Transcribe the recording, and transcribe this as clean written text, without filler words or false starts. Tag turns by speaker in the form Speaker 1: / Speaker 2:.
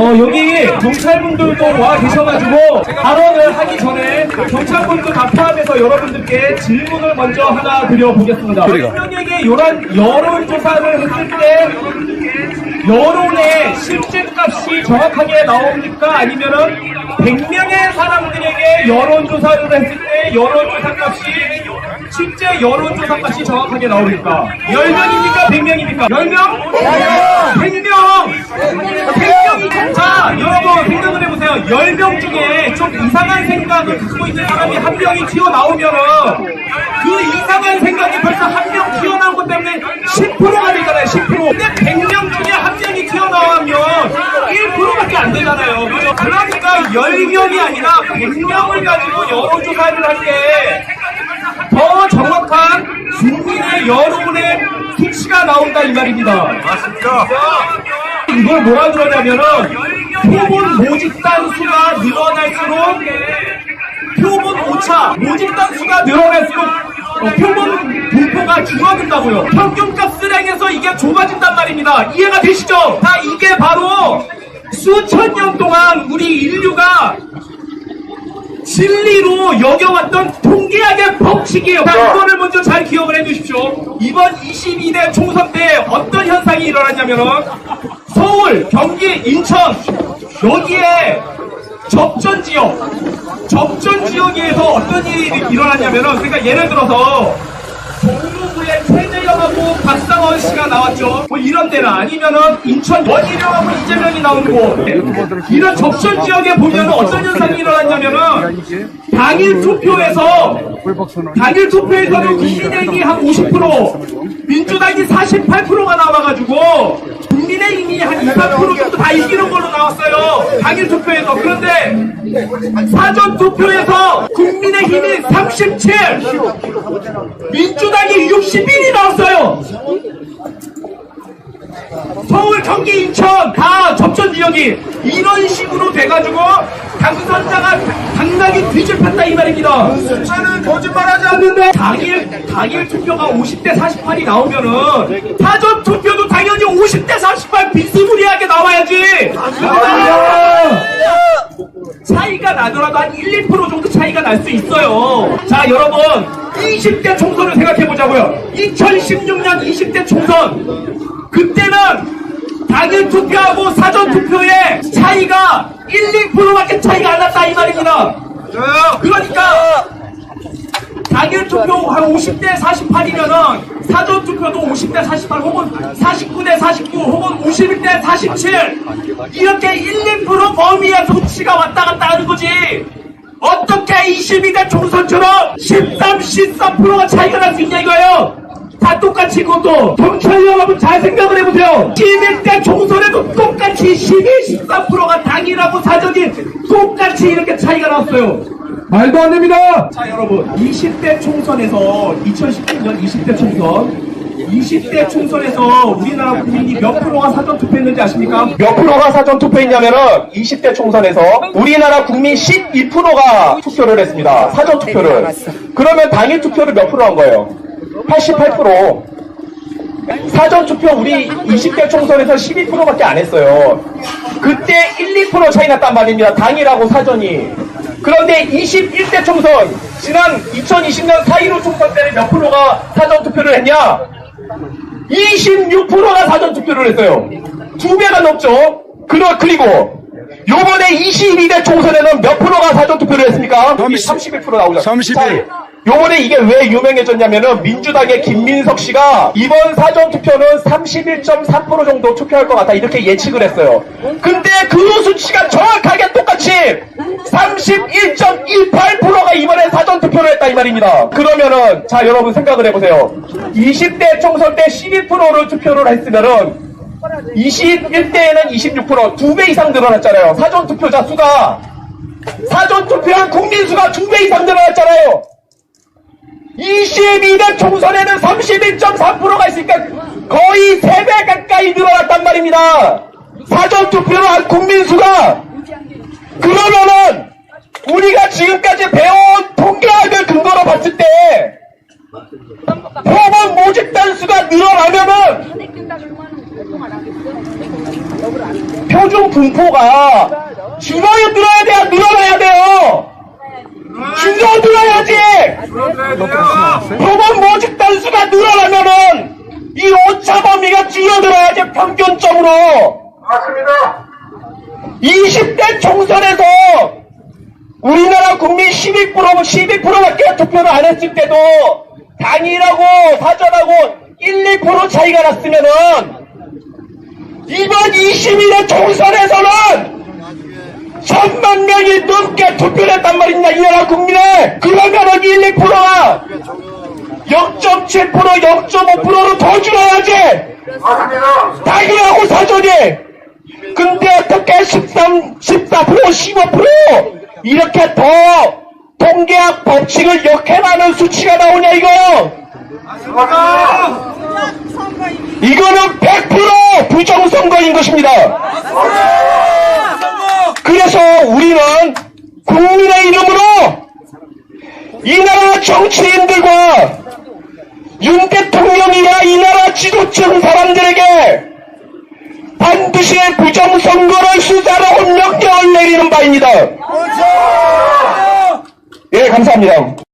Speaker 1: 여기 경찰분들도 와 계셔가지고 발언을 하기 전에 경찰분들 다 포함해서 여러분들께 질문을 먼저 하나 드려보겠습니다. 10명에게 여론조사를 했을 때 여론의 실제 값이 정확하게 나옵니까? 아니면은 100명의 사람들에게 여론조사를 했을 때 여론조사 값이 실제 여론조사 값이 정확하게 나옵니까? 10명입니까? 100명입니까? 10명? 100명! 자, 여러분 생각을 해보세요. 10명 중에 좀 이상한 생각을 갖고 있는 사람이 한 명이 튀어나오면은 그 이상한 생각이 벌써 한 명 튀어나온 것 때문에 10%가 되잖아요. 10%. 근데 100명 중에 한 명이 튀어나오면 1%밖에 안 되잖아요. 그죠? 그러니까 10명이 아니라 100명을 가지고 여론조사를 할 때 더 정확한 국민의 여론의 수치가 나온다 이 말입니다.
Speaker 2: 맞습니다.
Speaker 1: 이걸 뭐라 그러냐면은 표본 모집단 수가 늘어날수록 표본 오차 모집단 수가 늘어날수록 표본 분포가 줄어든다고요. 평균값 쓰랭에서 이게 좁아진단 말입니다. 이해가 되시죠? 자, 이게 바로 수천 년 동안 우리 인류가 진리로 여겨왔던 통계학의 법칙이에요. 자, 이거를 먼저 잘 기억을 해주십시오. 이번 22대 총선 때 어떤 현상이 일어났냐면은 서울, 경기, 인천 여기에 접전 지역에서 어떤 일이 일어났냐면은 그러니까 예를 들어서 종로구에 최재형하고 박상원 씨가 나왔죠. 뭐 이런 데나 아니면은 인천 원희룡하고 이재명이 나온 곳 이런 접전 지역에 보면은 어떤 현상이 일어났냐면은 당일 투표에서는 국민의힘이 한 50%, 민주당이 48%가 나와가지고 국민의힘이 한 2~3% 정도 다 이기는 걸로 나왔어요. 당일 투표에서. 그런데 사전 투표에서 국민의힘이 37, 민주당이 61이 나왔어요. 서울, 경기, 인천 다 접전 지역이 이런 식으로 돼가지고 당선자가 당락이 뒤집혔다 이 말입니다.
Speaker 2: 숫자는 거짓말하지 않는데
Speaker 1: 당일 투표가 50대 48이 나오면은 사전 투표도 당연히 50대 48 비스무리하게 나와야지. 차이가 나더라도 한 1~2% 정도 차이가 날 수 있어요. 자, 여러분 20대 총선을 생각해보자고요. 2016년 20대 총선 그때는 당일 투표하고 사전 투표의 차이가 1~2%밖에 차이가 안 났다 이 말입니다. 그러니까 당일 투표 한 50대 48이면은 사전 투표도 50대 48 혹은 49대 49 혹은 51대 47 이렇게 1~2% 범위의 수치가 왔다 갔다 하는 거지. 어떻게 22대 총선처럼 13~14%가 차이가 날 수 있냐 이거예요. 다 똑같이 그것도 경찰 여러분 잘 생각을 해보세요. 11대 총선에도 똑같이 12~14%가 당일하고 사전이 똑같이 이렇게 차이가 났어요. 말도 안 됩니다. 자, 여러분 20대 총선에서 2016년 20대 총선에서 우리나라 국민이 몇 프로가 사전 투표했는지 아십니까? 몇 프로가 사전 투표했냐면은 20대 총선에서 우리나라 국민 12%가 투표를 했습니다. 사전 투표를. 그러면 당일 투표를 몇 프로 한 거예요? 88%. 사전 투표 우리 20대 총선에서 12%밖에 안 했어요. 그때 1~2% 차이 났단 말입니다. 당일하고 사전이. 그런데 21대 총선, 지난 2020년 4.15 총선 때는 몇 프로가 사전 투표를 했냐? 26%가 사전 투표를 했어요. 2배가 넘죠? 그리고 요번에 22대 총선에는 몇 프로가 사전 투표를 했습니까? 31% 나오잖아요.
Speaker 2: 31.
Speaker 1: 요번에 이게 왜 유명해졌냐면은 민주당의 김민석 씨가 이번 사전 투표는 31.3% 정도 투표할 것 같다 이렇게 예측을 했어요. 근데 그 수치가 정확하게 똑같이 31.18%가 이번에 사전 투표를 했다 이 말입니다. 그러면은 자 여러분 생각을 해보세요. 20대 총선 때 12%를 투표를 했으면은 21대에는 26% 2배 이상 늘어났잖아요. 사전 투표자 수가 사전 투표한 국민 수가 2배 이상 늘어났잖아요. 22대 총선에는 31.4%가 있으니까 거의 3배 가까이 늘어났단 말입니다. 사전투표로 한 국민수가. 그러면은 우리가 지금까지 배워온 통계학을 근거로 봤을 때 표본 모집단 수가 늘어나면은 표준 분포가 줄어들어야 돼요, 늘어나야 돼요? 줄어들어야지! 법원 모집 단수가 늘어나면은 이 오차 범위가 줄어들어야지, 평균적으로.
Speaker 2: 맞습니다.
Speaker 1: 20대 총선에서 우리나라 국민 12%밖에 투표를 안 했을 때도 당일하고 사전하고 1, 2% 차이가 났으면은 이번 21대 총선에서는 1000만 명이 넘게 투표를 했단 말입니다. 이 나라 국민에. 그러면은 1, 2%가 0.7%, 0.5%로 더 줄어야지.
Speaker 2: 맞습니다.
Speaker 1: 당일하고 사전이. 근데 어떻게 13%, 15% 이렇게 더 통계학 법칙을 역행하는 수치가 나오냐 이거.
Speaker 2: 맞습니다.
Speaker 1: 이거는 100% 부정선거인 것입니다. 그래서 우리는 국민의 이름으로 이 나라 정치인들과 윤 대통령이나 이 나라 지도층 사람들에게 반드시 부정선거를 수사하라고 명령을 내리는 바입니다. 예, 감사합니다.